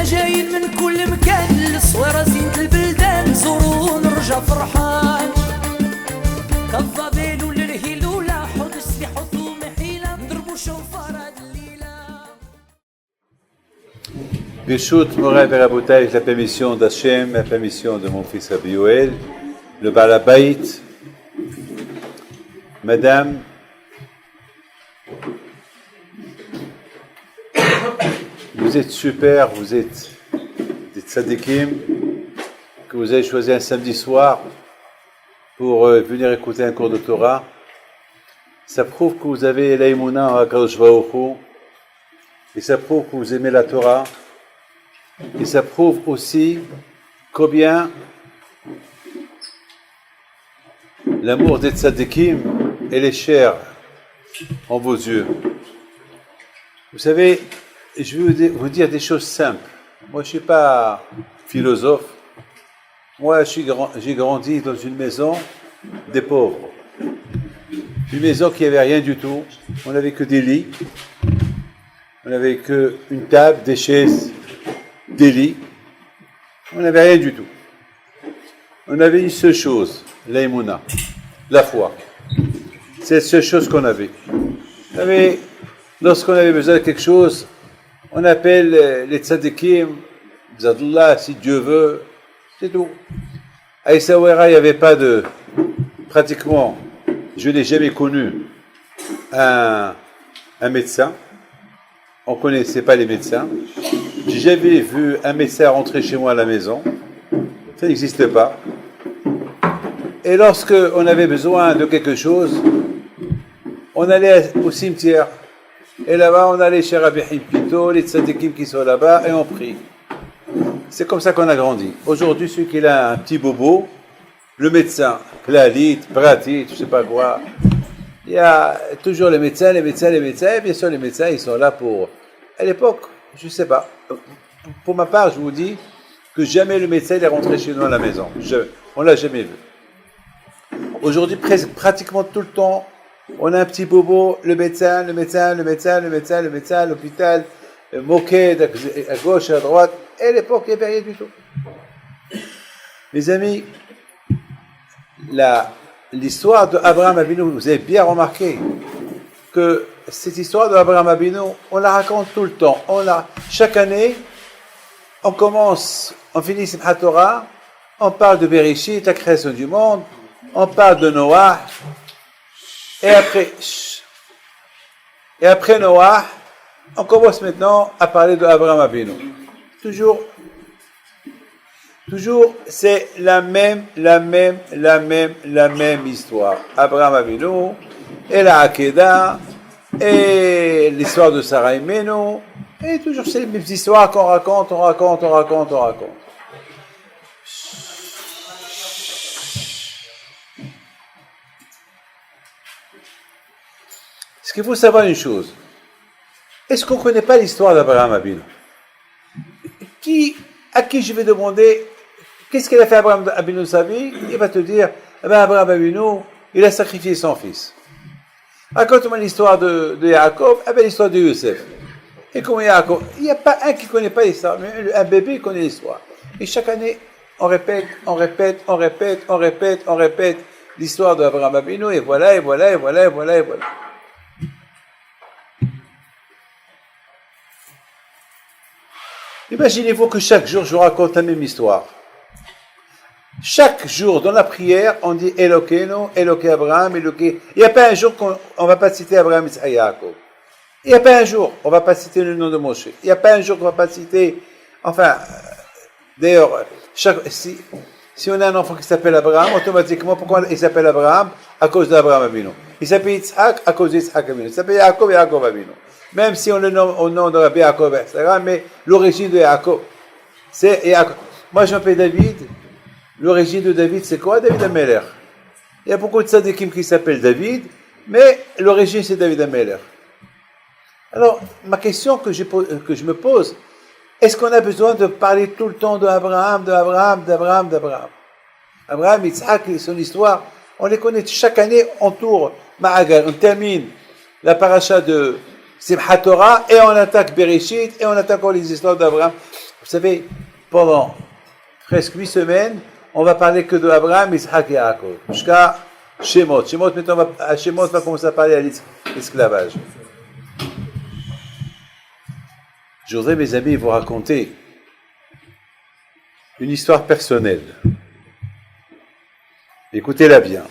احنا جايين من كل مكان للصويرة زينة البلدان نزورو ونرجع فرحان كالضبيل وللهيلولة حوض السبيح وطوم حيلة نضربو شوفار هاد الليلة. Birshut Moray Berabotai, avec la permission d'Hachem, la permission de mon fils Rabbi Yoel, le Balabait, Madame, vous êtes super, vous êtes des tzadikim, que vous avez choisi un samedi soir pour venir écouter un cours de Torah. Ça prouve que vous avez l'aïmouna en HaKadosh Baruch Hu, et ça prouve que vous aimez la Torah. Et ça prouve aussi combien l'amour des tzadikim est cher en vos yeux. Vous savez, je vais vous dire des choses simples. Moi, je ne suis pas philosophe. Moi, j'ai grandi dans une maison des pauvres. Une maison qui n'avait rien du tout. On n'avait que des lits. On n'avait qu'une table, des chaises, des lits. On n'avait rien du tout. On avait une seule chose, l'aïmouna, la foi. C'est la seule chose qu'on avait. Mais lorsqu'on avait besoin de quelque chose, on appelle les tzadikim, Zadullah, si Dieu veut, c'est tout. À Essaouira, il n'y avait pas de... Pratiquement, je n'ai jamais connu un médecin. On ne connaissait pas les médecins. J'ai jamais vu un médecin rentrer chez moi à la maison. Ça n'existe pas. Et lorsque on avait besoin de quelque chose, on allait au cimetière. Et là-bas, on allait chez Rabbi Himpito, les tzadikim qui sont là-bas, et on prie. C'est comme ça qu'on a grandi. Aujourd'hui, celui qui a un petit bobo, le médecin, Klalit, Pratit, je ne sais pas quoi, il y a toujours les médecins, et bien sûr les médecins, ils sont là pour... À l'époque, je ne sais pas. Pour ma part, je vous dis que jamais le médecin est rentré chez nous à la maison. On ne l'a jamais vu. Aujourd'hui, pratiquement tout le temps, on a un petit bobo, le médecin, à l'hôpital, moqué à gauche, à droite. Et à l'époque, il n'y avait rien du tout. Mes amis, l'histoire d'Abraham Avinu, vous avez bien remarqué que cette histoire d'Abraham Avinu, on la raconte tout le temps. Chaque année, on finit Simchat Torah, on parle de Bereshit, la création du monde, on parle de Noah, et après Noah, on commence maintenant à parler d'Abraham Avinu. Toujours, c'est la même histoire. Abraham Avinu, et la Hakeda, et l'histoire de Sarah Imenu, et toujours c'est les mêmes histoires qu'on raconte. Est-ce qu'il faut savoir une chose? Est-ce qu'on ne connaît pas l'histoire d'Abraham Avinu? À qui je vais demander qu'est-ce qu'il a fait Abraham Avinu de sa vie? Il va te dire, Abraham Avinu, il a sacrifié son fils. Raconte-moi l'histoire de Yaakov, l'histoire de Youssef. Et comment Yaakov, il n'y a pas un qui ne connaît pas l'histoire, mais un bébé connaît l'histoire. Et chaque année, on répète l'histoire d'Abraham Avinu, et voilà. Imaginez-vous que chaque jour, je vous raconte la même histoire. Chaque jour, dans la prière, on dit Elokeinu, Eloké Abraham, Eloké... Il n'y a pas un jour qu'on ne va pas citer Abraham, Yitzhak, Yaakov. Il n'y a pas un jour on ne va pas citer le nom de Moshe. Il n'y a pas un jour qu'on ne va pas citer... Enfin, d'ailleurs, si on a un enfant qui s'appelle Abraham, automatiquement, pourquoi il s'appelle Abraham? À cause d'Abraham Avinu. Il s'appelle Yitzhak à cause d'Yitzhak Avinu. Il s'appelle Yaakov, Yaakov Avinu. Même si on le nomme au nom de Rabbi Yaakov, mais l'origine de Yaakov, c'est Yaakov. Moi, je m'appelle David. L'origine de David, c'est quoi? David Ameler. Il y a beaucoup de tzadikim qui s'appellent David, mais l'origine, c'est David Ameler. Alors, ma question que je me pose, est-ce qu'on a besoin de parler tout le temps d'Abraham? Abraham, Yitzhak et son histoire, on les connaît chaque année, on tourne Ma'agal, on termine la paracha de Simchat Torah, et on attaque Bereshit, et on attaque les histoires d'Abraham. Vous savez, pendant presque 8 semaines, on va parler que de Abraham, Isaac et Jacob. Jusqu'à Shemot. Shemot, maintenant, à Shemot, on va commencer à parler à l'esclavage. Je voudrais, mes amis, vous raconter une histoire personnelle. Écoutez-la bien.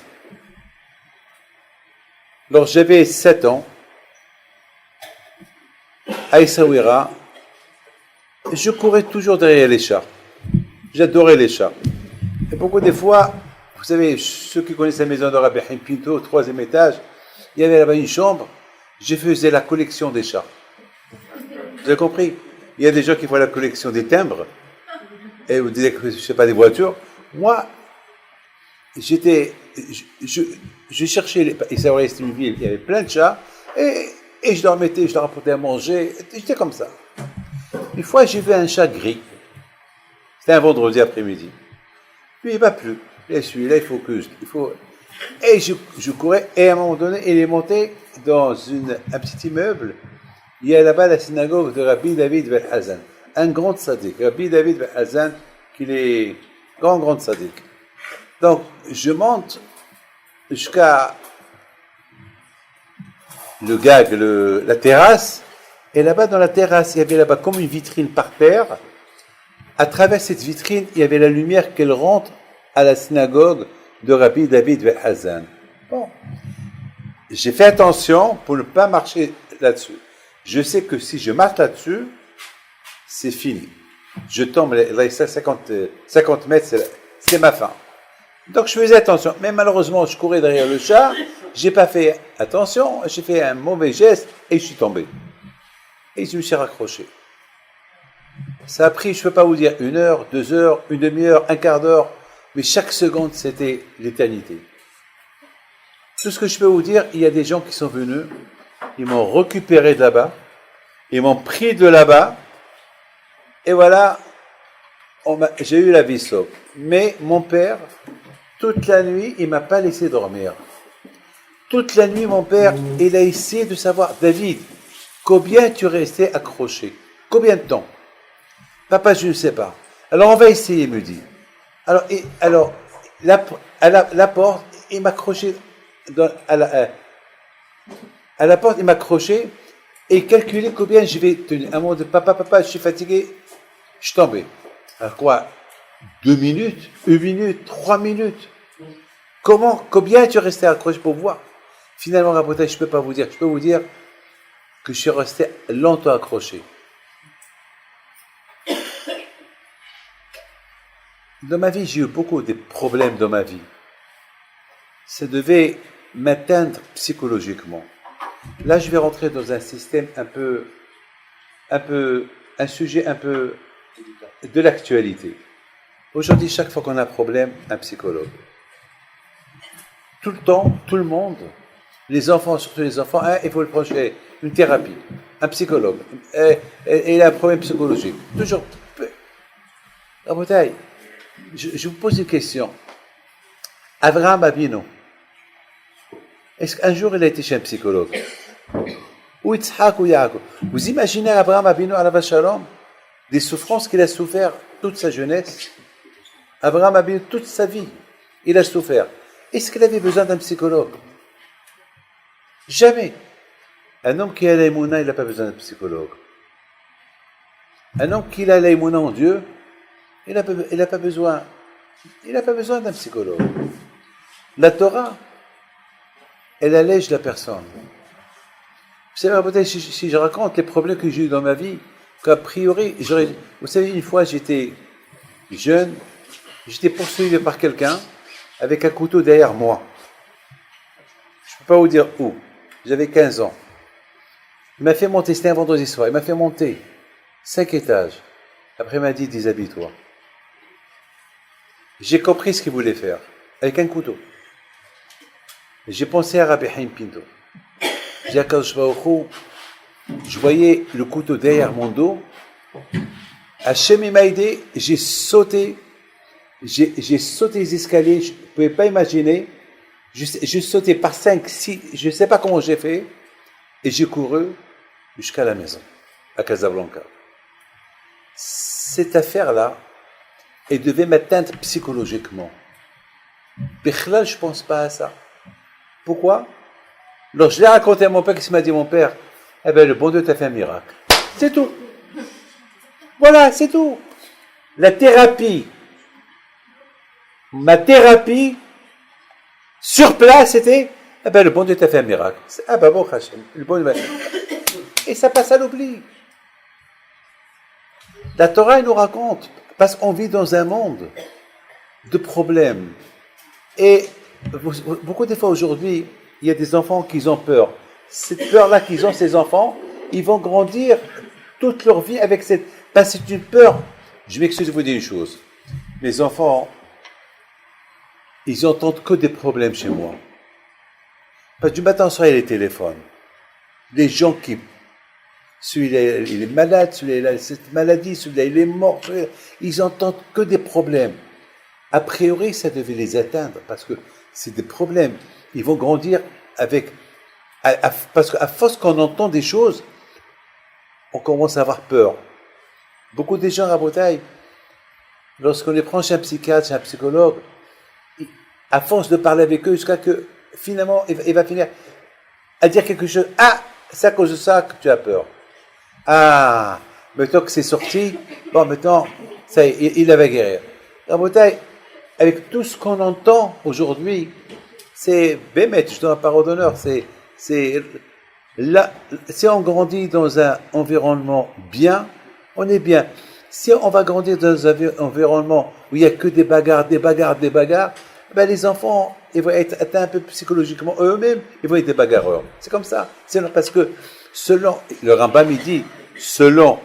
Lorsque j'avais 7 ans, à Essaouira, je courais toujours derrière les chats. J'adorais les chats. Et beaucoup des fois, vous savez, ceux qui connaissent la maison de Rabbi Haim Pinto, au 3e étage, il y avait là-bas une chambre, je faisais la collection des chats. Vous avez compris? Il y a des gens qui font la collection des timbres, et vous dites que je ne sais pas, des voitures. Moi, je cherchais, Essaouira c'était une ville, il y avait plein de chats, et je leur mettais, je leur apportais à manger, j'étais comme ça. Une fois, j'ai vu un chat gris. C'était un vendredi après-midi. Puis il m'a plu. Et celui-là, il faut. Et je courais, et à un moment donné, il est monté dans un petit immeuble. Il y a là-bas la synagogue de Rabbi David Ben Hazan. Un grand tzaddik. Rabbi David Ben Hazan, qui est grand tzaddik. Donc, je monte jusqu'à le gag, la terrasse, et là-bas, dans la terrasse, il y avait là-bas comme une vitrine par terre. À travers cette vitrine, il y avait la lumière qu'elle rentre à la synagogue de Rabbi David Ben Hazan. Bon. J'ai fait attention pour ne pas marcher là-dessus. Je sais que si je marche là-dessus, c'est fini. Je tombe, 50 mètres, c'est ma fin. Donc je faisais attention. Mais malheureusement, je courais derrière le chat, j'ai pas fait attention, j'ai fait un mauvais geste et je suis tombé. Et je me suis raccroché. Ça a pris, je ne peux pas vous dire, 1 heure, 2 heures, une demi-heure, un quart d'heure, mais chaque seconde, c'était l'éternité. Tout ce que je peux vous dire, il y a des gens qui sont venus, ils m'ont récupéré de là-bas, ils m'ont pris de là-bas, et voilà, j'ai eu la vie sauve. Mais mon père, toute la nuit, il ne m'a pas laissé dormir. Toute la nuit, mon père, il a essayé de savoir, David, combien tu restais accroché? Combien de temps? Papa, je ne sais pas. Alors, on va essayer, il me dit. Alors, la porte, il m'accrochait à la porte, il m'accrochait et calculait combien je vais tenir. À un moment de papa, je suis fatigué, je suis tombé. Alors quoi? 2 minutes, 1 minute, 3 minutes. Combien tu restais accroché pour voir? Finalement, Rabotai, je ne peux pas vous dire. Je peux vous dire que je suis resté longtemps accroché. Dans ma vie, j'ai eu beaucoup de problèmes dans ma vie. Ça devait m'atteindre psychologiquement. Là, je vais rentrer dans un système un sujet un peu de l'actualité. Aujourd'hui, chaque fois qu'on a un problème, un psychologue. Tout le temps, tout le monde, les enfants, surtout les enfants, il faut le prendre chez une thérapie, un psychologue. Et il a un problème psychologique. Toujours. Rabotai, je vous pose une question. Abraham Avinu, est-ce qu'un jour il a été chez un psychologue? Ou Yitzhak ou Yaakov? Vous imaginez Abraham Avinu alav shalom, des souffrances qu'il a souffert toute sa jeunesse? Abraham Avinu, toute sa vie, il a souffert. Est-ce qu'il avait besoin d'un psychologue? Jamais. Un homme qui a l'aïmouna, il n'a pas besoin d'un psychologue. Un homme qui a l'aïmouna en Dieu, il n'a pas besoin d'un psychologue. La Torah, elle allège la personne. Vous savez, peut-être si je raconte les problèmes que j'ai eu dans ma vie, qu'a priori, vous savez, une fois j'étais jeune, j'étais poursuivi par quelqu'un avec un couteau derrière moi. Je ne peux pas vous dire où. J'avais 15 ans. Il m'a fait monter, c'était un vendredi soir, il m'a fait monter 5 étages. Après, il m'a dit, déshabille-toi. J'ai compris ce qu'il voulait faire, avec un couteau. J'ai pensé à Rabbi Haim Pinto. J'ai dit à Kadosh Baruch Hu, je voyais le couteau derrière mon dos. Hachem m'a aidé, j'ai sauté les escaliers, je ne pouvais pas imaginer. J'ai sauté par 5, 6, je ne sais pas comment j'ai fait, et j'ai couru jusqu'à la maison, à Casablanca. cette affaire-là, elle devait m'atteindre psychologiquement. Bichlal, je ne pense pas à ça. Pourquoi? Alors, je l'ai raconté à mon père, qu'est-ce qu'il m'a dit mon père? Eh bien, le bon Dieu t'a fait un miracle. C'est tout. Voilà, c'est tout. La thérapie, ma thérapie, sur place, c'était, eh ben, le bon Dieu t'a fait un miracle. Ah ben bon, Hachem, le bon Dieu. Et ça passe à l'oubli. La Torah, elle nous raconte, parce qu'on vit dans un monde de problèmes. Et beaucoup de fois aujourd'hui, il y a des enfants qui ont peur. Cette peur-là qu'ils ont, ces enfants, ils vont grandir toute leur vie avec cette... Parce que c'est une peur. Je m'excuse de vous dire une chose. Les enfants, ils entendent que des problèmes chez moi. Parce que du matin au soir, il y a les téléphones. Les gens qui... Celui-là, il est malade, celui-là, il a cette maladie, celui-là, il est mort. Ils entendent que des problèmes. A priori, ça devait les atteindre, parce que c'est des problèmes. Ils vont grandir avec... parce qu'à force qu'on entend des choses, on commence à avoir peur. Beaucoup de gens à Bretagne, lorsqu'on les prend chez un psychiatre, chez un psychologue, à force de parler avec eux, jusqu'à que finalement, il va finir à dire quelque chose. Ah, c'est à cause de ça que tu as peur. Ah, maintenant que c'est sorti, bon, maintenant, ça y est, il va guérir. À Bretagne, avec tout ce qu'on entend aujourd'hui, c'est bémet, je donne la parole d'honneur, c'est là, si on grandit dans un environnement bien, on est bien. Si on va grandir dans un environnement où il n'y a que des bagarres, ben les enfants, ils vont être atteints un peu psychologiquement eux-mêmes, ils vont être des bagarreurs. C'est comme ça. C'est parce que selon, le Rambam il dit, selon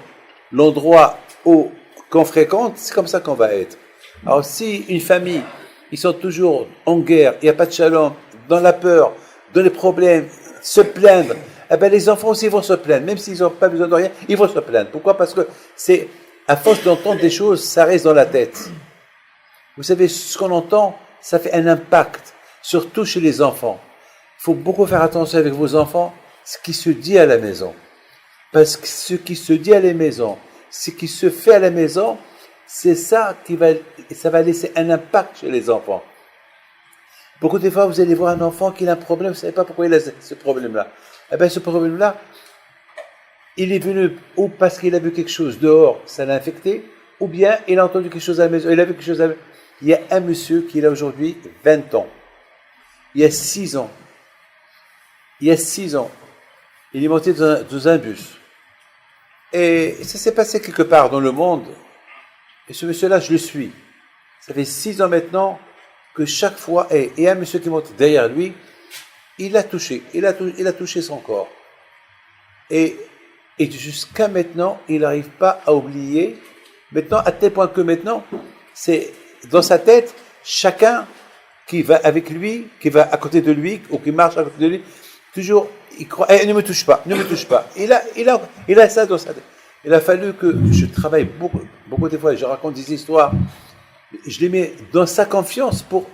l'endroit qu'on fréquente, c'est comme ça qu'on va être. Alors si une famille, ils sont toujours en guerre, il n'y a pas de shalom, dans la peur, dans les problèmes, se plaindre, eh ben les enfants aussi vont se plaindre, même s'ils n'ont pas besoin de rien, ils vont se plaindre. Pourquoi? Parce que c'est, à force d'entendre des choses, ça reste dans la tête. Vous savez, ce qu'on entend, ça fait un impact, surtout chez les enfants. Il faut beaucoup faire attention avec vos enfants, ce qui se dit à la maison. Parce que ce qui se dit à la maison, ce qui se fait à la maison, c'est ça ça va laisser un impact chez les enfants. Beaucoup de fois, vous allez voir un enfant qui a un problème, vous ne savez pas pourquoi il a ce problème-là. Eh bien, ce problème-là, il est venu ou parce qu'il a vu quelque chose dehors, ça l'a infecté, ou bien il a entendu quelque chose à la maison, il a vu quelque chose à la maison. Il y a un monsieur qui a aujourd'hui 20 ans. Il y a 6 ans. Il est monté dans un bus. Et ça s'est passé quelque part dans le monde. Et ce monsieur-là, je le suis. Ça fait 6 ans maintenant que chaque fois, il y a un monsieur qui monte derrière lui, il a touché son corps. Et jusqu'à maintenant, il n'arrive pas à oublier. Maintenant, à tel point que maintenant, c'est dans sa tête, chacun qui va avec lui, qui va à côté de lui, ou qui marche à côté de lui, toujours, il croit, ne me touche pas. Il a ça dans sa tête. Il a fallu que je travaille beaucoup de fois, je raconte des histoires, je les mets dans sa confiance pour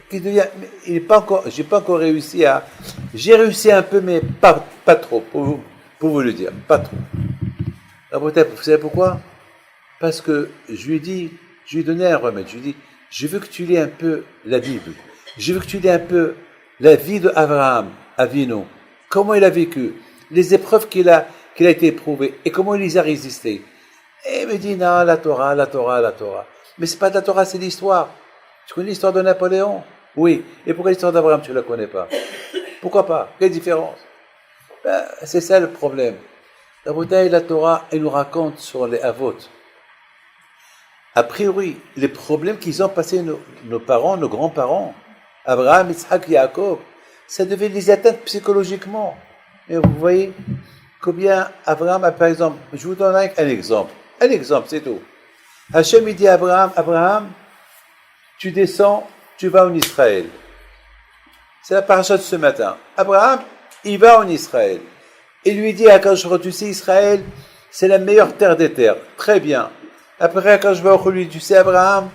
qu'il devienne, j'ai pas encore réussi j'ai réussi un peu, mais pas trop, pour vous le dire, pas trop. Alors peut-être, vous savez pourquoi? Parce que je lui ai donné un remède, je lui ai dit, je veux que tu lis un peu la Bible, je veux que tu lis un peu la vie d'Abraham, Avinu, comment il a vécu, les épreuves qu'il a été éprouvé, et comment il les a résisté. Et il me dit, non, la Torah. Mais c'est pas de la Torah, c'est l'histoire. Tu connais l'histoire de Napoléon? Oui. Et pourquoi l'histoire d'Abraham, tu ne la connais pas? Pourquoi pas? Quelle différence? Ben, c'est ça le problème. La bouteille, la Torah, elle nous raconte sur les Avot. A priori, les problèmes qu'ils ont passés nos parents, nos grands-parents, Abraham, Isaac, Yaakov, ça devait les atteindre psychologiquement. Et vous voyez combien Abraham a, par exemple, je vous donne un exemple. Un exemple, c'est tout. Hachem, il dit à Abraham, tu descends, tu vas en Israël. C'est la paracha de ce matin. Abraham, il va en Israël. Il lui dit à Akash, tu sais, Israël, c'est la meilleure terre des terres. Très bien. Après, Akash lui, tu sais, Abraham,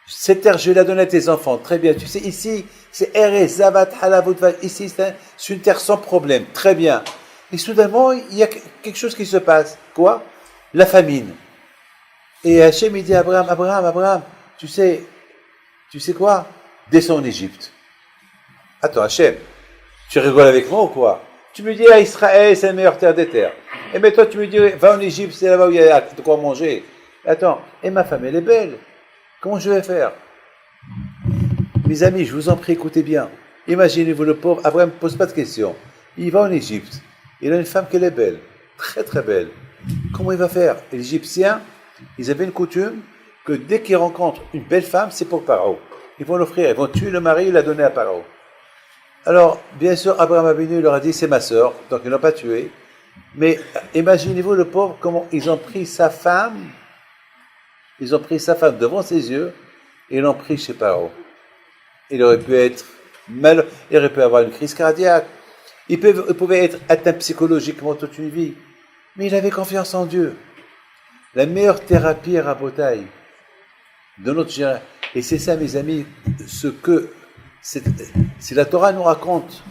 cette terre, je vais la donner à tes enfants. Très bien. Tu sais, ici, c'est Erez, Zavat, Halavut, ici, c'est une terre sans problème. Très bien. Et soudainement, il y a quelque chose qui se passe. Quoi? la famine. Et Hachem, il dit à Abraham, tu sais quoi? Descends en Égypte. Attends, Hachem, tu rigoles avec moi ou quoi? Tu me dis, à Israël, c'est la meilleure terre des terres. Et mais toi, tu me dis, va en Égypte, c'est là-bas où il y a de quoi manger. Attends, et ma femme, elle est belle. Comment je vais faire? Mes amis, je vous en prie, écoutez bien. Imaginez-vous le pauvre, Abraham ne pose pas de questions. Il va en Égypte. Il a une femme qui est belle, très très belle. Comment il va faire? Les Égyptiens, ils avaient une coutume que dès qu'ils rencontrent une belle femme, c'est pour Paro. Ils vont l'offrir, ils vont tuer le mari et la donner à Paro. Alors, bien sûr, Abraham Avinu leur a dit, c'est ma sœur, donc ils ne l'ont pas tué. Mais imaginez-vous le pauvre, comment ils ont pris sa femme devant ses yeux et l'ont pris chez Paro. Il aurait pu être mal, il aurait pu avoir une crise cardiaque, il pouvait être atteint psychologiquement toute une vie, mais il avait confiance en Dieu. La meilleure thérapie est rabotaille de notre génération. Et c'est ça, mes amis, si la Torah nous raconte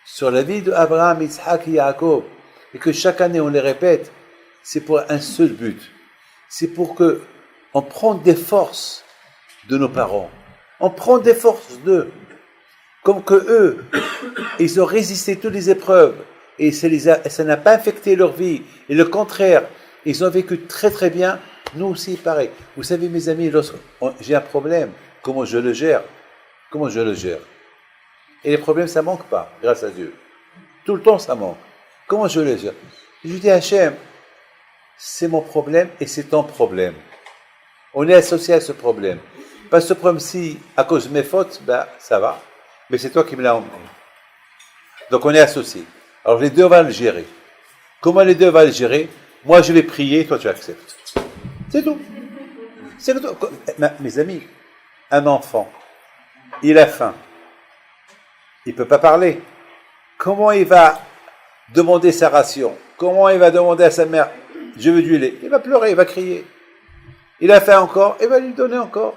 sur la vie d'Abraham, Yitzhak et Yaakov, et que chaque année on les répète, c'est pour un seul but. C'est pour que on prenne des forces de nos parents. On prend des forces d'eux. Comme que eux, ils ont résisté toutes les épreuves et ça n'a pas affecté leur vie. Et le contraire, ils ont vécu très très bien. Nous aussi, pareil. Vous savez, mes amis, lorsque j'ai un problème, comment je le gère? Et les problèmes, ça manque pas, grâce à Dieu. Tout le temps, ça manque. Comment je le gère? Je dis à Hachem, c'est mon problème et c'est ton problème. On est associé à ce problème. Pas ce problème-ci, à cause de mes fautes, ça va. Mais c'est toi qui me l'as emmené. Donc on est associés. Alors les deux vont le gérer. Comment les deux vont le gérer? Moi je vais prier, toi tu acceptes. C'est tout. C'est tout. Mes amis, un enfant, il a faim. Il ne peut pas parler. Comment il va demander sa ration? Comment il va demander à sa mère, je veux du lait? Il va pleurer, il va crier. Il a faim encore, il va lui donner encore.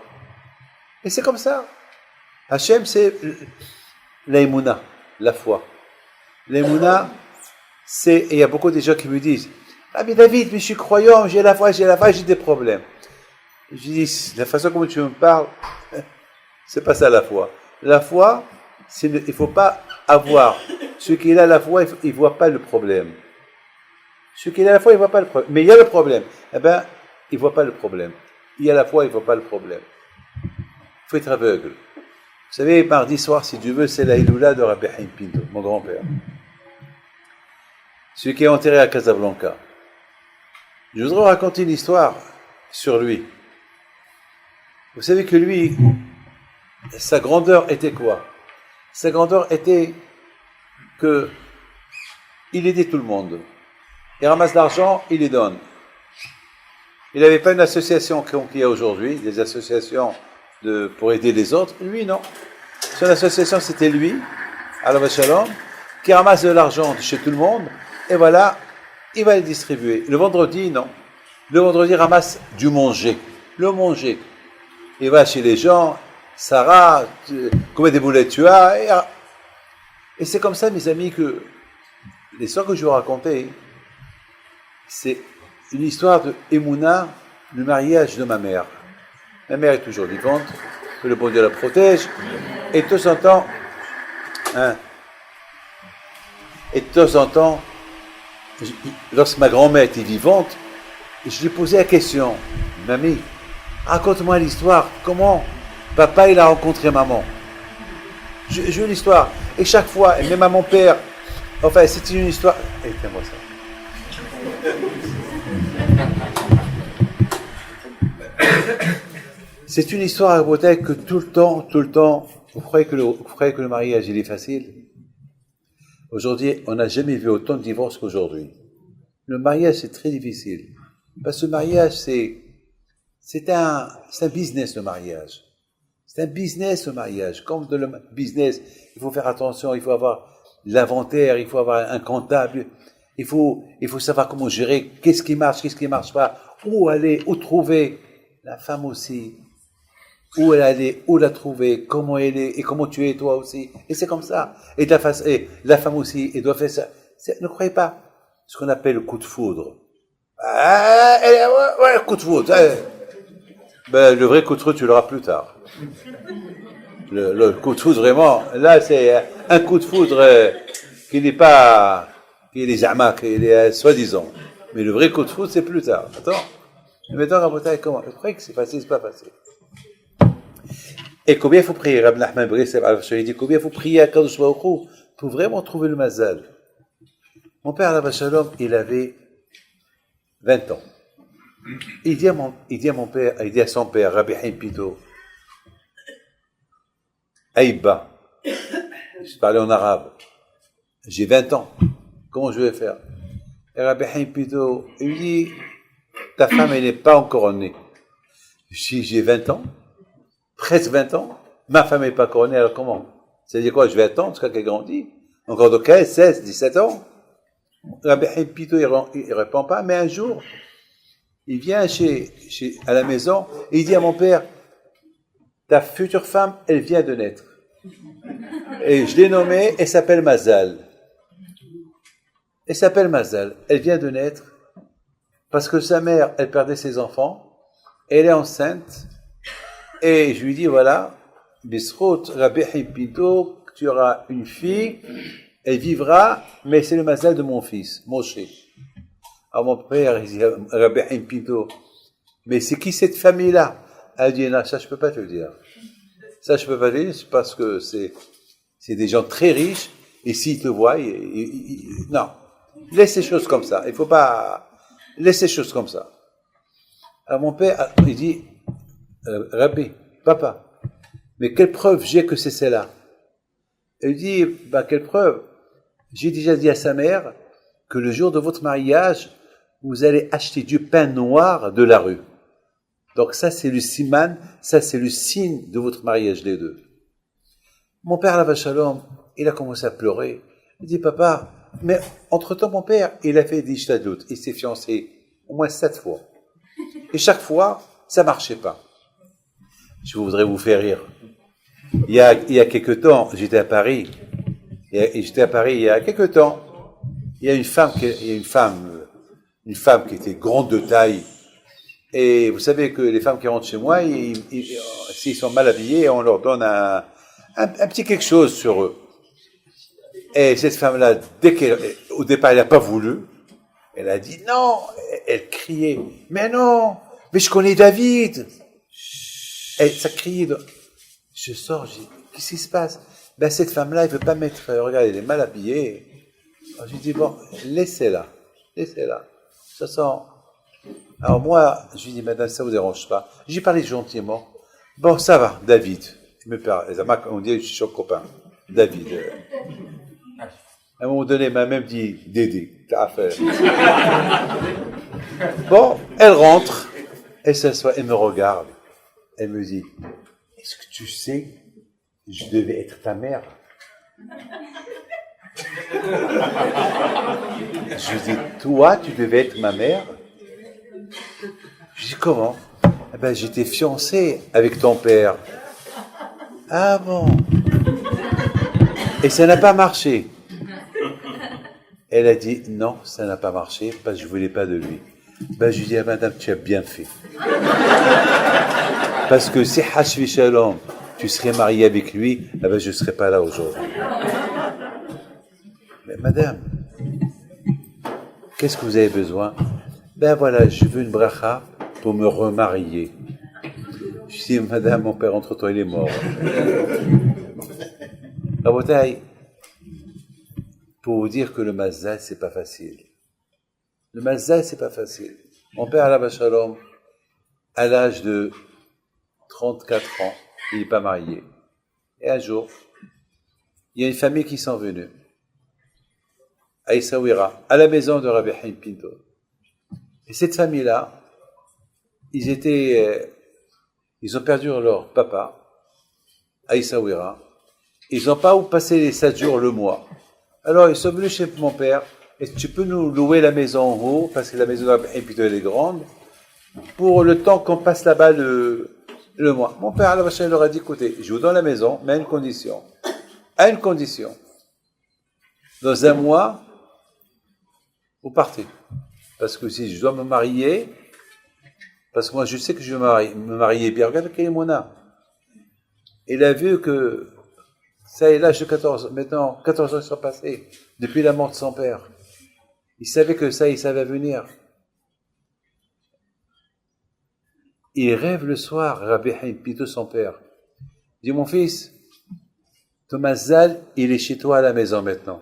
Et c'est comme ça. Hachem, c'est l'aïmouna, la foi. L'aïmouna, et il y a beaucoup de gens qui me disent, ah mais David, mais je suis croyant, j'ai la foi, j'ai des problèmes. Je dis, la façon comme tu me parles, c'est pas ça la foi. La foi, il ne faut pas avoir. Celui qui a la foi, il ne voit pas le problème. Celui qui a la foi, il ne voit pas le problème. Mais il y a le problème. Eh bien, il ne voit pas le problème. Il y a la foi, il ne voit pas le problème. Il faut être aveugle. Vous savez, mardi soir, si Dieu veut, c'est la Iloula de Rabbi Haïm Pinto, mon grand-père. Celui qui est enterré à Casablanca. Je voudrais raconter une histoire sur lui. Vous savez que lui, sa grandeur était quoi? Sa grandeur était que il aidait tout le monde. Il ramasse l'argent, il les donne. Il n'avait pas une association comme il y a aujourd'hui, des associations pour aider les autres. Lui, non. Son association, c'était lui, Allah Shalom, qui ramasse de l'argent de chez tout le monde, et voilà, il va le distribuer. Le vendredi, non. Le vendredi, il ramasse du manger. Le manger. Il va chez les gens, Sarah, combien de boulettes tu as? Et c'est comme ça, mes amis, que l'histoire que je vais vous raconter, c'est une histoire de Emouna, le mariage de ma mère. Ma mère est toujours vivante, que le bon Dieu la protège, et de temps en temps, lorsque ma grand-mère était vivante, je lui posais la question, mamie, raconte-moi l'histoire, comment papa il a rencontré maman. Je veux l'histoire. Et chaque fois, même à mon père, enfin c'était une histoire. Écoutez-moi ça. C'est une histoire à Bretagne que tout le temps, vous croyez que le mariage il est facile? Aujourd'hui, on n'a jamais vu autant de divorces qu'aujourd'hui. Le mariage c'est très difficile. Parce que le mariage c'est un business le mariage. C'est un business le mariage. Comme dans le business, il faut faire attention, il faut avoir l'inventaire, il faut avoir un comptable, il faut savoir comment gérer, qu'est-ce qui marche pas, où aller, où trouver. La femme aussi, où elle allait, où la trouver, comment elle est, et comment tu es toi aussi. Et c'est comme ça. Et la femme aussi, elle doit faire ça. Ne croyez pas ce qu'on appelle le coup de foudre. Ouais, coup de foudre. Ben, le vrai coup de foudre, tu l'auras plus tard. Le coup de foudre, vraiment, là, c'est un coup de foudre qui n'est pas, qui est jamais, qui est soi-disant. Mais le vrai coup de foudre, c'est plus tard. Attends. Mais maintenant, Rabotai, comment? Je crois que c'est facile, c'est pas facile. Et combien il faut prier, Rabbi Nachman Brissev, il dit combien il faut prier à Kadosh Baruch Hu pour vraiment trouver le mazal. Mon père, Alav Shalom, il avait 20 ans. Il dit à mon père, il dit à son père, Rabbi Haim Pito, Aïba, je parlais en arabe, j'ai 20 ans, comment je vais faire? Et Rabbi Haim Pito, il lui dit, ta femme, elle n'est pas encore née. Je dis, j'ai 20 ans, presque 20 ans, ma femme n'est pas encore née, alors comment? C'est-à-dire quoi, je vais attendre jusqu'à qu'elle grandisse? Encore de 15, 16, 17 ans? Rabbi Haim Pito, il répond pas, mais un jour, il vient à la maison et il dit à mon père, ta future femme, elle vient de naître. Et je l'ai nommée, elle s'appelle Mazal. Elle s'appelle Mazal. Elle vient de naître parce que sa mère, elle perdait ses enfants, elle est enceinte, et je lui dis, voilà, Bisrout, Rabbi Hipito, tu auras une fille, elle vivra, mais c'est le Mazal de mon fils, Moshe. Alors mon père, il dit, Rabbi Hipito, mais c'est qui cette famille-là? Elle dit, non, ça je peux pas te le dire. Ça je peux pas te le dire, c'est parce que c'est des gens très riches, et s'ils te voient, non. Laisse ces choses comme ça. Il faut pas laisser ces choses comme ça. Alors mon père, il dit, Rabbi, papa, mais quelle preuve j'ai que c'est celle-là? Il dit, quelle preuve? J'ai déjà dit à sa mère que le jour de votre mariage, vous allez acheter du pain noir de la rue. Donc ça c'est le siman, ça c'est le signe de votre mariage les deux. Mon père, Alav Shalom, il a commencé à pleurer. Il dit, papa, mais entre-temps, mon père, il a fait des shtadlout. Il s'est fiancé au moins 7 fois. Et chaque fois, ça marchait pas. Je voudrais vous faire rire. Il y a quelque temps, j'étais à Paris. Il y a quelque temps. Il y a une femme qui était grande de taille. Et vous savez que les femmes qui rentrent chez moi, s'ils sont mal habillés, on leur donne un petit quelque chose sur eux. Et cette femme-là, au départ, elle n'a pas voulu. Elle a dit non. Elle criait, mais non, mais je connais David. Et ça criait. Je sors, je dis, qu'est-ce qui se passe? Cette femme-là, elle ne veut pas mettre, regarde, elle est mal habillée. Alors, je dis, bon, laissez-la. Ça sent. Alors moi, je lui dis, madame, ça vous dérange pas? J'ai parlé gentiment. Bon, ça va, David. On dit, je suis son copain. David. À un moment donné, elle m'a même dit, Dédé, t'as affaire. Bon, elle rentre, elle s'assoit, elle me regarde. Elle me dit, est-ce que tu sais, je devais être ta mère? Je lui dis, toi, tu devais être ma mère? Je dis, comment? J'étais fiancé avec ton père. Ah bon? Et ça n'a pas marché. Elle a dit, non, ça n'a pas marché, parce que je ne voulais pas de lui. Je lui dis, madame, tu as bien fait. Parce que si Hashvi Shalom, tu serais marié avec lui, je ne serais pas là aujourd'hui. Mais madame, qu'est-ce que vous avez besoin? Voilà, je veux une bracha pour me remarier. Je dis, madame, mon père, entre-temps, il est mort. Rabotai, pour vous dire que le mazal, c'est pas facile. Le mazal, c'est pas facile. Mon père, Alav Shalom, à l'âge de 34 ans, il n'est pas marié. Et un jour, il y a une famille qui sont venus à Essaouira, à la maison de Rabbi Haim Pinto. Et cette famille-là, ils ont perdu leur papa à Essaouira. Ils n'ont pas où passer les 7 jours le mois. Alors, ils sont venus chez mon père. Et tu peux nous louer la maison en haut, parce que la maison de Rabbi Haim Pinto, elle est grande, pour le temps qu'on passe là-bas le mois. Mon père, Allah leur a dit, écoutez, je vous donne la maison, mais à une condition. À une condition. Dans un mois, vous partez. Parce que si je dois me marier, parce que moi je sais que je vais me marier, bien regarde quel est mon âme. Il a vu que ça est l'âge de 14, maintenant 14 ans sont passés, depuis la mort de son père. Il savait que ça, il savait venir. Il rêve le soir, Rabbi Haïm Pito, son père. Il dit, mon fils, Thomas Zal, il est chez toi à la maison maintenant.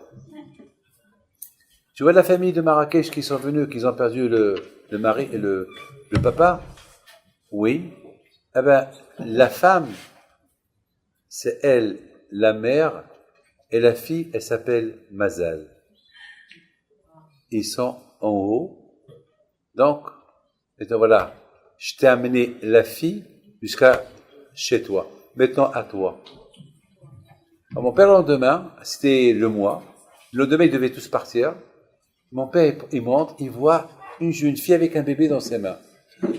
Tu vois la famille de Marrakech qui sont venus, qui ont perdu le mari et le papa? Oui. Eh ben, la femme, c'est elle, la mère, et la fille, elle s'appelle Mazal. Ils sont en haut. Donc, voilà, je t'ai amené la fille jusqu'à chez toi. Maintenant, à toi. Alors, mon père, le lendemain, c'était le mois. Le lendemain, ils devaient tous partir. Mon père, il monte, il voit une jeune fille avec un bébé dans ses mains.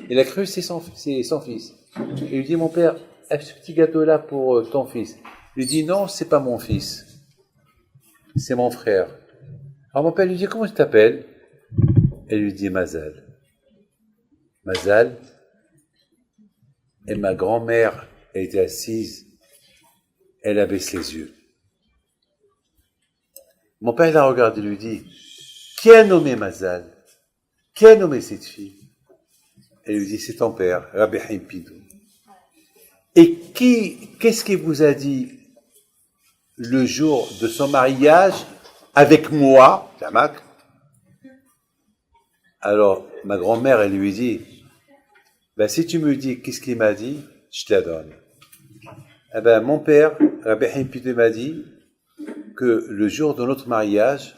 Il a cru que c'est son fils. Il lui dit, mon père, est-ce ce petit gâteau-là pour ton fils? Il lui dit, non, c'est pas mon fils. C'est mon frère. Alors mon père lui dit, comment tu t'appelles? Elle lui dit, Mazal. Mazal. Et ma grand-mère, elle était assise, elle a baissé les yeux. Mon père la regarde et lui dit, qui a nommé Mazal? Qui a nommé cette fille? Elle lui dit, c'est ton père, Rabbi Haïm Pidou. Et qu'est-ce qu'il vous a dit le jour de son mariage avec moi, Jamak? Alors, ma grand-mère, elle lui dit, ben, si tu me dis qu'est-ce qu'il m'a dit, je te la donne. Eh ben, mon père, Rabbi Haïm Pidou, m'a dit que le jour de notre mariage,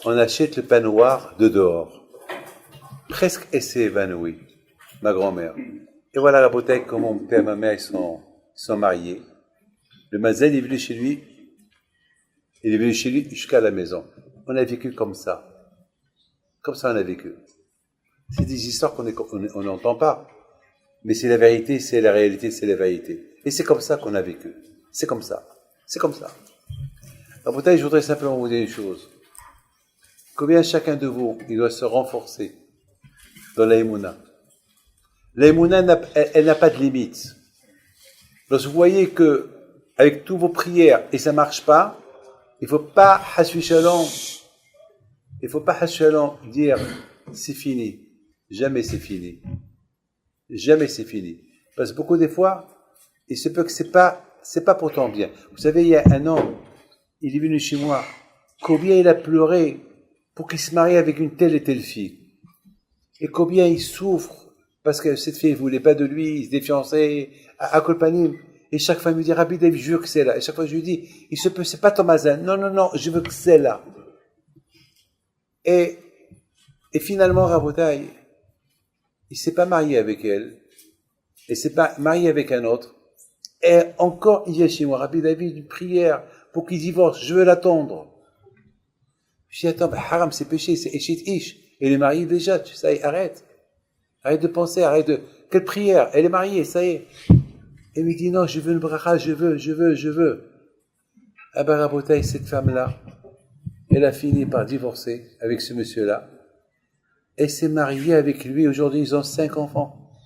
on achète le pain noir de dehors. Presque, elle s'est évanouie, ma grand-mère. Et voilà la bouteille quand mon père et ma mère ils sont mariés. Le Mazel est venu chez lui. Il est venu chez lui jusqu'à la maison. On a vécu comme ça. Comme ça on a vécu. C'est des histoires qu'on n'entend pas. Mais c'est la vérité, c'est la réalité, c'est la vérité. Et c'est comme ça qu'on a vécu. C'est comme ça. C'est comme ça. La bouteille, je voudrais simplement vous dire une chose. Combien chacun de vous, il doit se renforcer dans l'aïmouna. L'aïmouna, elle n'a pas de limite. Lorsque vous voyez que, avec toutes vos prières, et ça ne marche pas, il ne faut pas, dire, c'est fini. Jamais c'est fini. Jamais c'est fini. Parce que beaucoup des fois, il se peut que c'est pas pour ton bien. Vous savez, il y a un homme, il est venu chez moi, combien il a pleuré pour qu'il se marie avec une telle et telle fille. Et combien il souffre parce que cette fille ne voulait pas de lui, il se défiançait à Colpanim. Et chaque fois, il me dit, Rabbi David, je veux que c'est là. Et chaque fois, je lui dis, il se peut, c'est pas Thomasin. Non, je veux que c'est là. Et finalement, Rabotai, il s'est pas marié avec elle. Il s'est pas marié avec un autre. Et encore, il vient chez moi, Rabbi David, une prière pour qu'il divorce. Je veux l'attendre. Je dis, attends, haram, c'est péché, c'est Eshit Ish. Elle est mariée déjà, tu sais, arrête. Arrête de penser, arrête de... Quelle prière? Elle est mariée, ça y est. Elle me dit, non, je veux une bracha, je veux. Ah ben, Rabotai, cette femme-là, elle a fini par divorcer avec ce monsieur-là. Elle s'est mariée avec lui. Aujourd'hui, ils ont 5 enfants.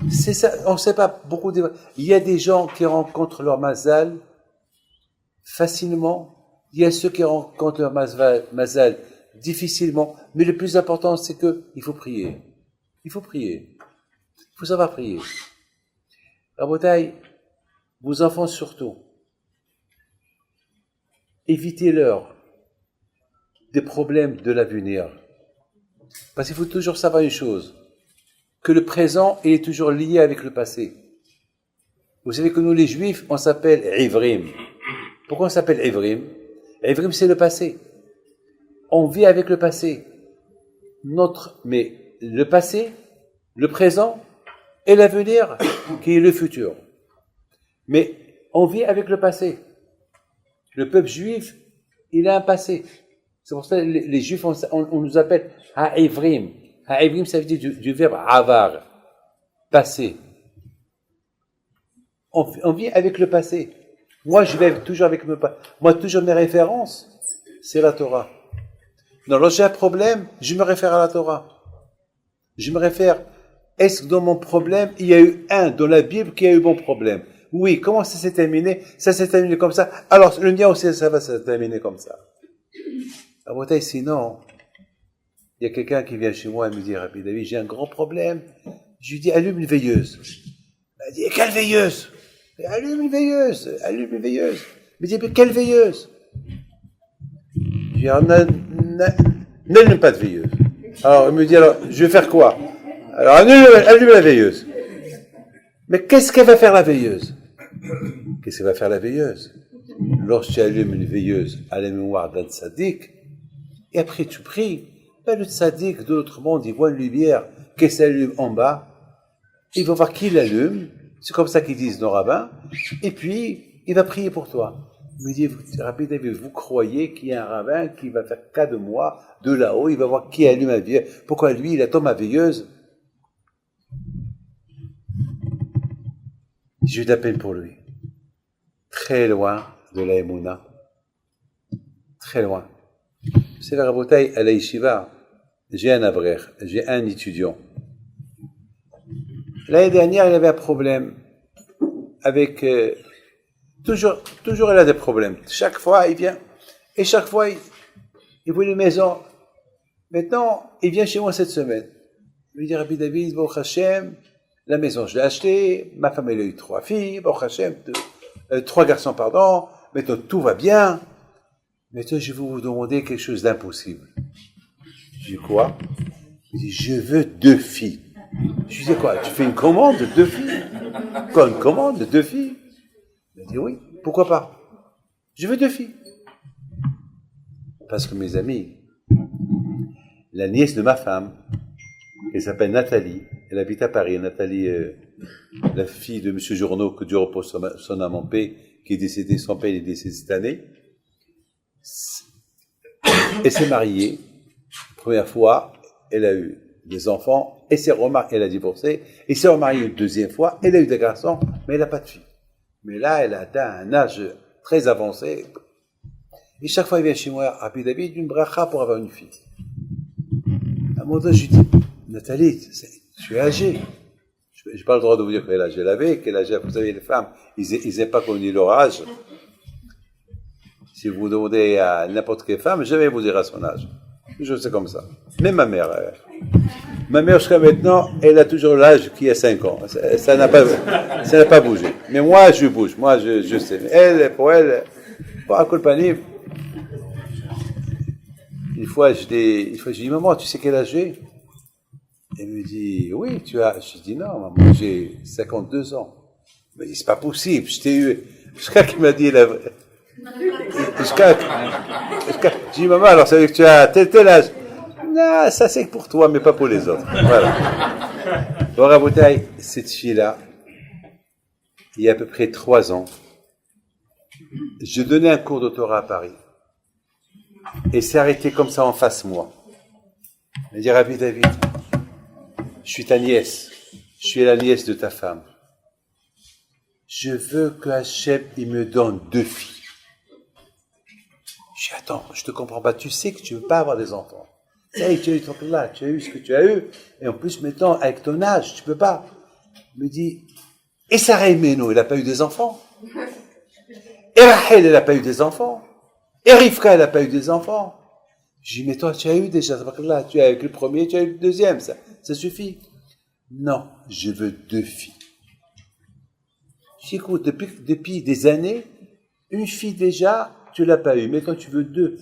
C'est ça, on ne sait pas beaucoup de... Il y a des gens qui rencontrent leur mazal facilement. Il y a ceux qui rencontrent leur mazal difficilement. Mais le plus important, c'est qu'il faut prier. Il faut prier. Il faut savoir prier. Rabotai, vos enfants surtout, évitez-leur des problèmes de l'avenir. Parce qu'il faut toujours savoir une chose, que le présent il est toujours lié avec le passé. Vous savez que nous les Juifs, on s'appelle Ivrim. Pourquoi on s'appelle Ivrim? Ivrim, c'est le passé. On vit avec le passé. Mais le passé, le présent et l'avenir qui est le futur. Mais on vit avec le passé. Le peuple juif, il a un passé. C'est pour ça que les Juifs, on nous appelle Ha'ivrim. Ha'ivrim, ça veut dire du verbe avar, passé. On vit avec le passé. Moi, je vais toujours avec moi, toujours mes références, c'est la Torah. Non, lorsque j'ai un problème, je me réfère à la Torah. Je me réfère, est-ce que dans mon problème, il y a eu un dans la Bible qui a eu mon problème? Oui, comment ça s'est terminé? Ça s'est terminé comme ça. Alors, le mien aussi, ça va se terminer comme ça. À Bretagne, sinon, il y a quelqu'un qui vient chez moi et me dit, Rabbi David, j'ai un grand problème. Je lui dis, allume une veilleuse. Elle dit, quelle veilleuse? Allume une veilleuse, allume une veilleuse. Il me dit, mais quelle veilleuse? Je dis, n'allume pas de veilleuse. Alors, il me dit, alors, je vais faire quoi? Alors, allume la veilleuse. Mais qu'est-ce qu'elle va faire la veilleuse? Qu'est-ce qu'elle va faire la veilleuse? Lorsque tu allumes une veilleuse à la mémoire d'un tzaddik, et après tu pries, ben le tzaddik de l'autre monde, il voit une lumière qui s'allume en bas, il va voir qui l'allume, c'est comme ça qu'ils disent nos rabbins, et puis il va prier pour toi. Il me dit, Rabbi David, vous croyez qu'il y a un rabbin qui va faire cas de moi, de là-haut, il va voir qui allume la veilleuse, pourquoi lui, il attend ma veilleuse? J'ai eu de la peine pour lui. Très loin de la Emouna. Très loin. C'est la Rabotaï à la Yeshiva. J'ai un avrer, j'ai un étudiant. L'année dernière, il avait un problème avec... toujours, il a des problèmes. Chaque fois, il vient. Et chaque fois, il voit une maison. Maintenant, il vient chez moi cette semaine. Il me dit, Rabbi David, Baruch Hashem, la maison, je l'ai achetée. Ma femme, elle a eu 3 filles. Baruch Hashem, 3 garçons, pardon. Maintenant, tout va bien. Maintenant, je vais vous demander quelque chose d'impossible. Je dis quoi? Il dit, je veux 2 filles. Je lui dis quoi? Tu fais une commande de 2 filles? Quoi, une commande de 2 filles? Il dit oui, pourquoi pas? Je veux 2 filles. Parce que mes amis, la nièce de ma femme, elle s'appelle Nathalie, elle habite à Paris. Nathalie, la fille de M. Journeau, que Dieu repose son âme en paix, qui est décédé, son père, il est décédé cette année. Elle s'est mariée, première fois, elle a eu des enfants, elle a divorcé, et s'est remariée une 2e fois, elle a eu des garçons, mais elle n'a pas de filles. Mais là, elle a atteint un âge très avancé. Et chaque fois, il vient chez moi, Rabbi David, une bracha pour avoir une fille. À un moment donné, je lui dis, Nathalie, tu es âgée. Je n'ai pas le droit de vous dire quel âge elle avait, quel âge, vous savez, les femmes, ils n'aiment pas qu'on dise leur âge. Si vous demandez à n'importe quelle femme, je vais vous dire à son âge. Je sais comme ça. Même ma mère. Ma mère, jusqu'à maintenant, elle a toujours l'âge qui a 5 ans. Ça n'a pas bougé. Mais moi, je bouge. Moi, je sais. Pour elle, pas à colpani. Une fois, je dis, maman, tu sais quel âge j'ai? Elle me dit, oui, tu as. Je dis, non, maman, j'ai 52 ans. Elle me dit, c'est pas possible. Je t'ai eu. Jusqu'à qui m'a dit la vraie. Je dis, maman, alors ça veut dire que tu as tel âge. Non, ça c'est pour toi, mais pas pour les autres. Voilà. Bon, Rabotaï, cette fille-là, il y a à peu près 3 ans, je donnais un cours de Torah à Paris. Et c'est arrêté comme ça en face moi. Elle dit, Rabbi David, je suis ta nièce. Je suis la nièce de ta femme. Je veux que Hachem, il me donne 2 filles. Je dis, attends, je te comprends pas. Tu sais que tu veux pas avoir des enfants. Ça y est, tu as eu ton là, tu as eu ce que tu as eu. Et en plus, maintenant, avec ton âge, tu peux pas. Il me dit, et Sarah Meno, il n'a pas eu des enfants. Et Rachel, elle n'a pas eu des enfants. Et Rivka, elle n'a pas eu des enfants. Je dis, mais toi, tu as eu déjà, là, tu as eu le premier, tu as eu le deuxième, ça suffit. Non, je veux 2 filles. Je dis, écoute, depuis des années, une fille déjà, tu l'as pas eu, mais quand tu veux 2,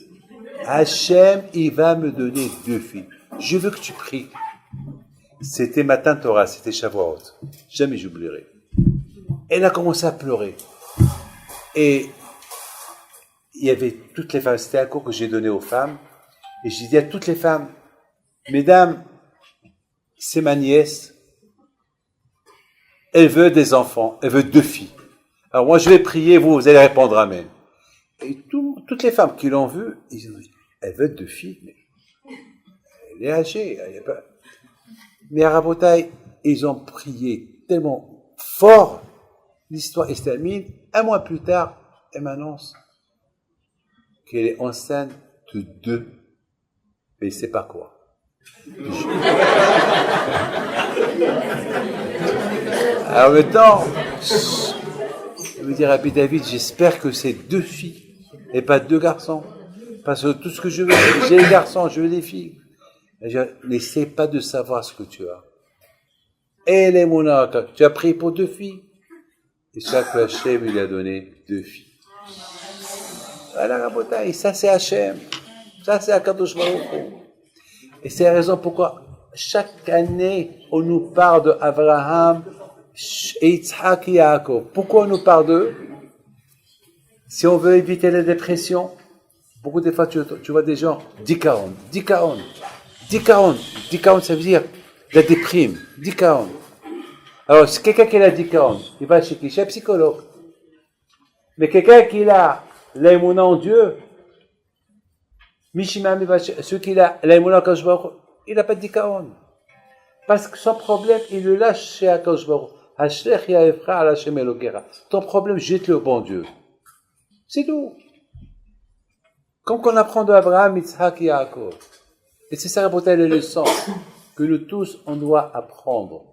Hachem, il va me donner 2 filles. Je veux que tu pries. C'était Matin Torah, c'était Shavuot. Jamais j'oublierai. Elle a commencé à pleurer. Et il y avait toutes les femmes, c'était un cours que j'ai donné aux femmes, et j'ai dit à toutes les femmes, mesdames, c'est ma nièce, elle veut des enfants, elle veut 2 filles. Alors moi je vais prier, vous allez répondre amen. Et toutes les femmes qui l'ont vue, ils ont dit, elle veut 2 filles, mais elle est âgée. Elle est pas... Mais à Rabotaï, ils ont prié tellement fort, l'histoire est terminée. 1 mois plus tard, elle m'annonce qu'elle est enceinte de 2 mais il ne sait pas quoi. Alors maintenant, je veux dire à Rabbi David, j'espère que c'est 2 filles et pas 2 garçons. Parce que tout ce que je veux, j'ai les garçons, je veux les filles. N'essaie pas de savoir ce que tu as. Et les monarques, tu as pris pour 2 filles. Et chaque Hachem, il a donné 2 filles. Voilà, Rabotai, ça c'est Hachem. Ça c'est Akadosh Baruch Hu. Et c'est la raison pourquoi chaque année, on nous parle de Abraham, Yitzhak et Yaakov. Pourquoi on nous parle d'eux? Si on veut éviter la dépression, beaucoup de fois tu vois des gens, Dikaon, ça veut dire la déprime, Dikaon. Alors, si quelqu'un qui a la Dikaon, il va chez qui? Chez un psychologue. Mais quelqu'un qui a l'aïmouna en Dieu, Mishimam, celui qui a l'aïmouna en Akadosh Baruch Hu, il n'a pas de Dikaon. Parce que son problème, il le lâche chez Akadosh Baruch Hu. Ton problème, jette-le au bon Dieu. C'est tout. Comme qu'on apprend de Abraham, Yitzhak et Yaakov. Et c'est ça, la leçon que nous tous, on doit apprendre.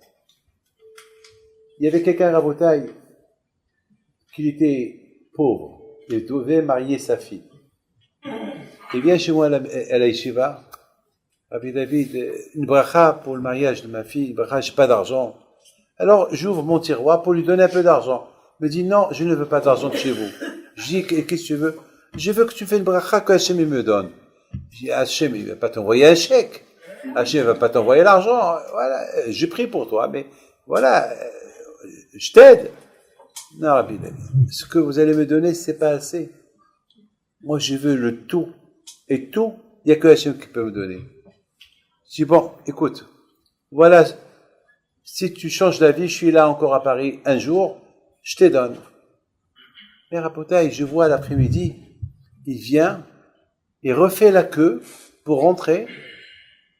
Il y avait quelqu'un, Rabotai, qui était pauvre. Il devait marier sa fille. Il vient chez moi à la yeshiva. Rabbi David, une bracha pour le mariage de ma fille. Une bracha, j'ai pas d'argent. Alors, j'ouvre mon tiroir pour lui donner un peu d'argent. Il me dit, non, je ne veux pas d'argent de chez vous. Je dis, qu'est-ce que tu veux? Je veux que tu fasses une bracha que Hachem me donne. Je dis, Hachem, il ne va pas t'envoyer un chèque. Hachem ne va pas t'envoyer l'argent. Voilà, j'ai pris pour toi, mais voilà, je t'aide. Non, Rabbi David, ce que vous allez me donner, c'est pas assez. Moi, je veux le tout. Et tout, il n'y a que Hachem qui peut me donner. Je dis, bon, écoute, voilà, si tu changes d'avis, je suis là encore à Paris un jour, je te donne. Mais Rabotai, je vois l'après-midi, il vient, il refait la queue pour rentrer.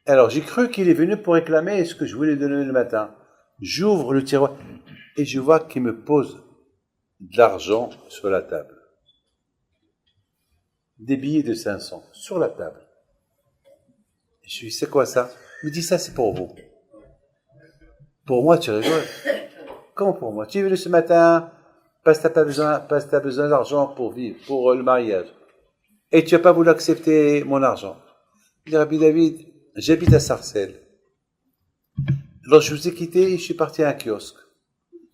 Alors, j'ai cru qu'il est venu pour réclamer ce que je voulais donner le matin. J'ouvre le tiroir et je vois qu'il me pose de l'argent sur la table. Des billets de 500 sur la table. Je lui dis, c'est quoi ça? Il me dit, ça c'est pour vous. Pour moi, tu rigoles. Comment pour moi? Tu es venu ce matin, parce que tu as besoin d'argent pour vivre, pour le mariage. Et tu n'as pas voulu accepter mon argent. Je dis, Rabbi David, j'habite à Sarcelles. Alors je vous ai quitté et je suis parti à un kiosque.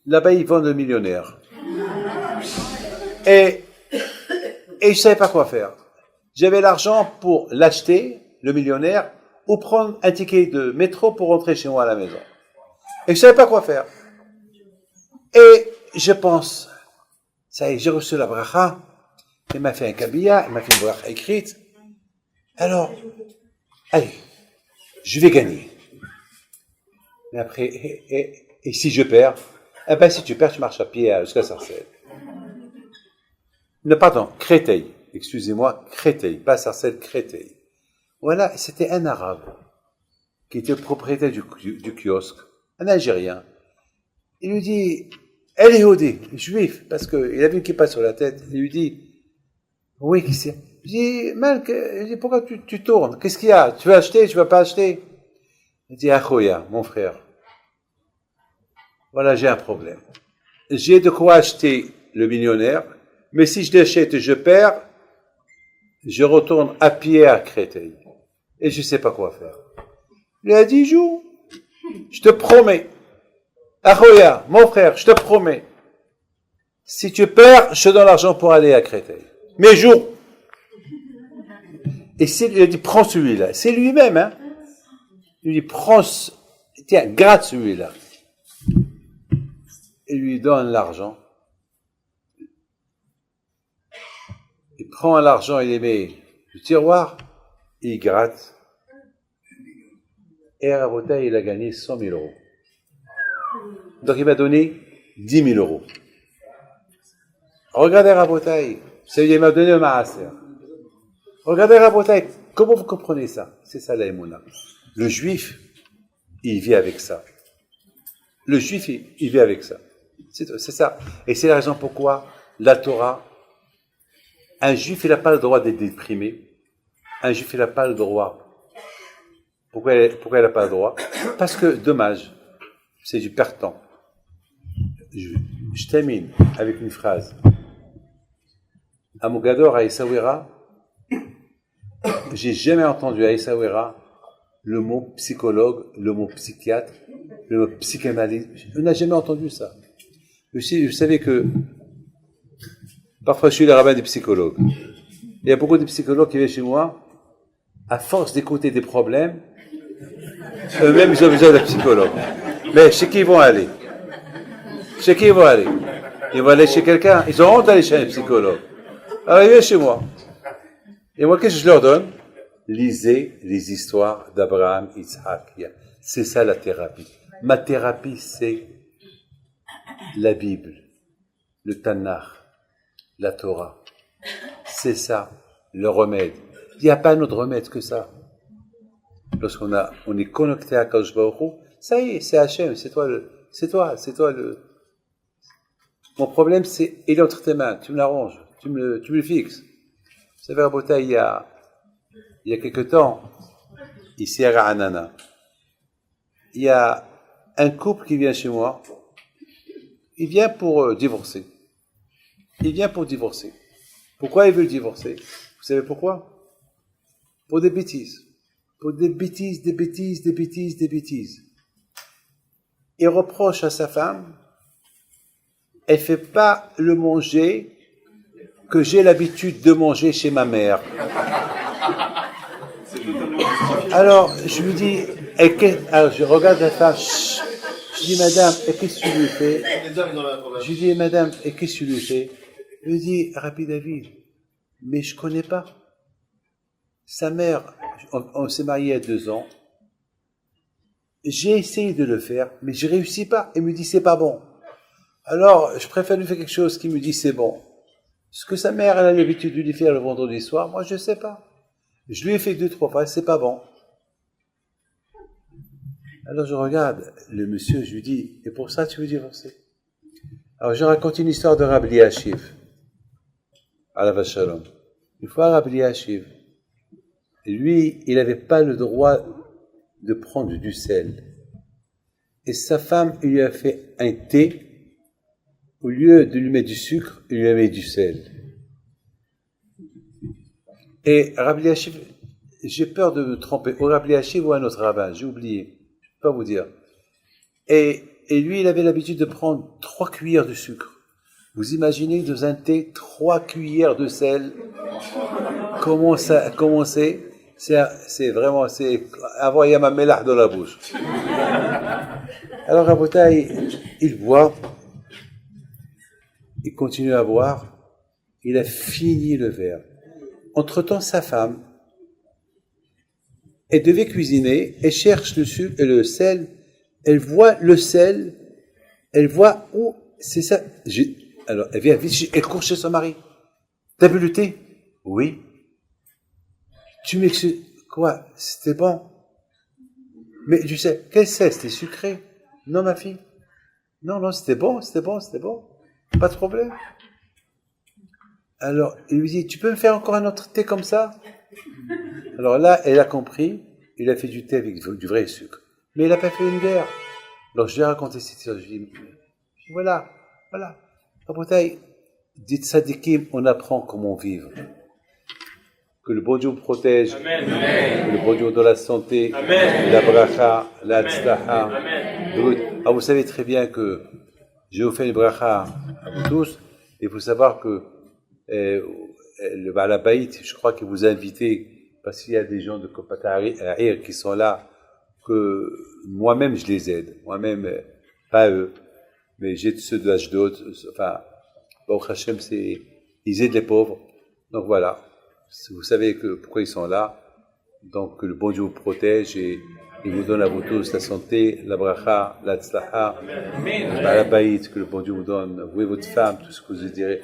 Là-bas, ils vendent le millionnaire. Et je ne savais pas quoi faire. J'avais l'argent pour l'acheter, le millionnaire, ou prendre un ticket de métro pour rentrer chez moi à la maison. Et je ne savais pas quoi faire. Et je pense, ça y est, j'ai reçu la bracha, il m'a fait un kabila, il m'a fait une bracha écrite. Alors, allez, je vais gagner. Mais après, et si je perds? Eh ben, si tu perds, tu marches à pied jusqu'à Sarcelles. Non, pardon, Créteil. Excusez-moi, Créteil, pas Sarcelles, Créteil. Voilà, c'était un arabe qui était propriétaire du kiosque, un Algérien. Il lui dit, elle est Yehudi, juif, parce qu'il avait une kippa sur la tête. Il lui dit, oui, qui c'est? Je dis, Malk, pourquoi tu tournes? Qu'est-ce qu'il y a? Tu veux acheter, tu vas pas acheter? Il dit, Achoya, mon frère. Voilà, j'ai un problème. J'ai de quoi acheter le millionnaire, mais si je l'achète et je perds, je retourne à pied à Créteil. Et je sais pas quoi faire. Il a dit, joue. Je te promets. Achoya, mon frère, je te promets. Si tu perds, je te donne l'argent pour aller à Créteil. Mais joue. Et il a dit, prends celui-là. C'est lui-même, hein. Il lui dit, tiens, gratte celui-là. Il lui donne l'argent. Il prend l'argent, il les met du tiroir, il gratte. Et Rabotai, il a gagné 100 000 euros. Donc il m'a donné 10 000 euros. Regardez Rabotai, il m'a donné un maaser. Regardez Rabotai, comment vous comprenez ça? C'est ça l'aïmouna. Le juif, il vit avec ça. Le juif, il vit avec ça. C'est ça. Et c'est la raison pourquoi la Torah, un juif, il n'a pas le droit d'être déprimé. Un juif, il n'a pas le droit Pourquoi elle n'a pas le droit? Parce que, dommage, c'est du perd-temps. Je termine avec une phrase. À Mogador, à Essaouira, j'ai jamais entendu à Essaouira le mot psychologue, le mot psychiatre, le mot psychanalyste. On n'a jamais entendu ça. Vous savez que parfois je suis le rabbin des psychologues. Il y a beaucoup de psychologues qui viennent chez moi, à force d'écouter des problèmes, eux-mêmes ils ont besoin d'un psychologue. Mais chez qui ils vont aller? Chez qui ils vont aller? Ils vont aller chez quelqu'un, ils ont honte d'aller chez un psychologue. Alors ils viennent chez moi. Et moi, qu'est-ce que je leur donne? Lisez les histoires d'Abraham, Isaac. C'est ça la thérapie. Ma thérapie, c'est la Bible, le Tanakh, la Torah. C'est ça, le remède. Il n'y a pas d'autre remède que ça. Lorsqu'on est connecté à Kadosh Baruch Hu, ça y est, c'est Hachem, c'est toi le... Mon problème, c'est, il est entre tes mains, tu me l'arranges, tu me le fixes. Vous savez, à Bota, il y a quelque temps, ici à Ra'anana, il y a un couple qui vient chez moi, il vient pour divorcer. Il vient pour divorcer. Pourquoi il veut divorcer? Vous savez pourquoi? Pour des bêtises. Pour des bêtises. Il reproche à sa femme, elle fait pas le manger que j'ai l'habitude de manger chez ma mère. Alors, je lui dis, alors je regarde la femme, je dis, madame, et qu'est-ce que tu lui fais? Je lui dis, madame, et qu'est-ce que tu lui fais? Je lui dis, Rabbi David, mais je connais pas. Sa mère, on s'est mariés il y a 2 ans. J'ai essayé de le faire, mais je réussis pas. Elle me dit, c'est pas bon. Alors, je préfère lui faire quelque chose qui me dit, c'est bon. Ce que sa mère, elle a l'habitude de lui faire le vendredi soir, moi, je sais pas. Je lui ai fait 2-3 fois, c'est pas bon. Alors, je regarde le monsieur, je lui dis, et pour ça, tu veux divorcer? Alors, je raconte une histoire de Rabbi Eliashiv, à la Vachalom. Une fois, Rabbi Eliashiv, lui, il n'avait pas le droit de prendre du sel. Et sa femme, il lui a fait un thé, au lieu de lui mettre du sucre, il lui a mis du sel. Et Rabbi Eliashiv, j'ai peur de me tromper, au Rabbi Eliashiv ou à un autre rabbin, j'ai oublié, je ne peux pas vous dire. Et lui, il avait l'habitude de prendre 3 cuillères de sucre. Vous imaginez dans un thé 3 cuillères de sel? Comment c'est? C'est vraiment, c'est avoir Yama Melah dans la bouche. Alors Rabota, il boit, il continue à boire, il a fini le verre. Entre-temps, sa femme, elle devait cuisiner, elle cherche le sucre et le sel, elle voit le sel, elle voit où, c'est ça. Alors, elle vient vite, elle court chez son mari. T'as bu le thé? Oui. Tu m'excuses. Quoi? C'était bon? Mais tu sais, quel sel? C'était sucré? Non, ma fille. Non, c'était bon. Pas de problème. Alors, il lui dit, tu peux me faire encore un autre thé comme ça? Alors là, elle a compris, il a fait du thé avec du vrai sucre. Mais il n'a pas fait une guerre. Alors, je lui ai raconté cette histoire. Je lui ai dit, voilà. Rabotaï, dites Sadikim, on apprend comment vivre. Que le bon Dieu vous protège. Amen. Que le bon Dieu vous donne la santé. Amen. La bracha, la tzlaha. Ah, vous savez très bien que j'ai offert une bracha à vous tous. Et il faut savoir que le Baal HaBayit, je crois qu'il vous a invité, parce qu'il y a des gens de Kopatahir qui sont là, que moi-même je les aide. Moi-même, pas eux. Mais j'ai ceux de Ashdod, enfin, Baruch Hashem, ils aident les pauvres. Donc voilà. Vous savez pourquoi ils sont là. Donc que le bon Dieu vous protège et il vous donne à vous tous la santé, la bracha, la tzlaha, la baït, que le bon Dieu vous donne, vous et votre femme, tout ce que vous direz.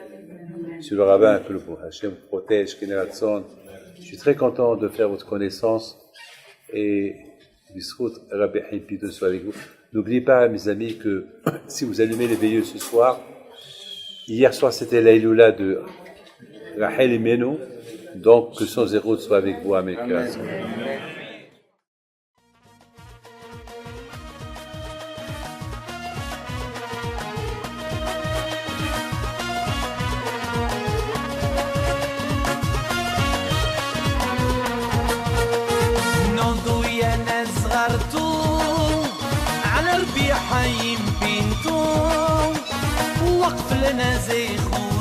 Monsieur le rabbin, que le bon Hashem vous protège, Keneratson. Je suis très content de faire votre connaissance et Bisrout, Rabbi Himpi de soit avec vous. N'oubliez pas, mes amis, que si vous allumez les veilleux ce soir, hier soir c'était l'Aïloula de Rachel Imenu, donc que son zéro soit avec vous, Amen. حايم بينتو وقف لنا زي خو